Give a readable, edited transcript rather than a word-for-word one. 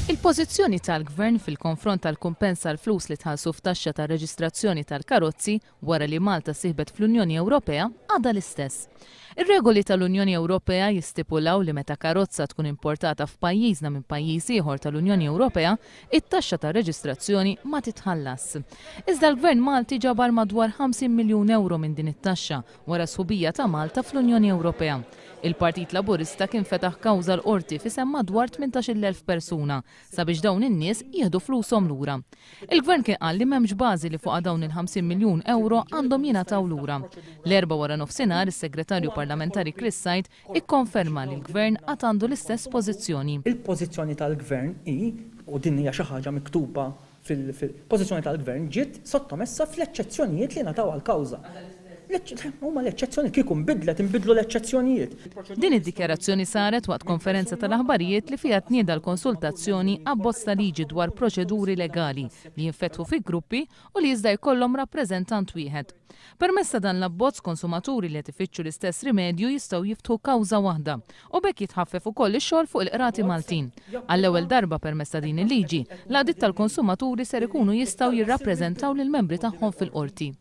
Il-pożizzjoni tal-Gvern fil-konfront tal-kumpens għall-flus li tħallsu f'taxxa tar-reġistrazzjoni tal-karozzi wara li Malta sieħbet fl-Unjoni Ewropea għadha l-istess. Ir-regoli tal-Unjoni Ewropea jistipulaw li meta karozza tkun importata f'pajjiżna minn pajjiż ieħor tal-Unjoni Ewropea, it-taxxa tar-reġistrazzjoni ma titħallas. Iżda l-Gvern Malti ġabar madwar 50 miljun euro minn din it-taxxa wara sħubija ta' Malta fl-Unjoni Ewropea. Il-Partit Laburista kien fetaħ kawża l-qorti fisem madwar 18,000 persuna sabiex dawn in-nies jieħdu flushom lura. Il-Gvern kien qal li m'hemmx bażi li fuqha dawn il-50 miljun euro għandhom jinghataw lura. L-erba' wara nofsinhar is-segretarju parlamentari Said ikkonferma li l-Gvern għad għandu l-istess pożizzjoni. Il-pożizzjoni tal-Gvern u din hija xi ħaġa miktuba fil-pożizzjoni tal-Gvern ġiet sottomessa fl-eċċezzjonijiet li ngħataw għall-kawża. Huma l-eċċezzjoni kieku inbidlu l-eċċezzjonijiet. Din id-dikjarazzjoni saret waqt konferenza tal-aħbarijiet li fiha tnieda l-konsultazzjoni abbozz ta' liġi dwar proċeduri legali li jinfetħu fi gruppi u li jista' jkollhom rappreżentant wieħed. Permezz ta' dan l-abbozz konsumaturi li qed ifittxu l-istess rimedju jistgħu jiftħu kawża waħda u bekk jitħaffef ukoll ix-xogħol fuq il-qrati Maltin. Għall-ewwel darba permezz ta' din il-liġi, l-għadiet tal-konsumaturi ser ikunu jistgħu jirrappreżentaw lill-membri tagħhom fil-qorti.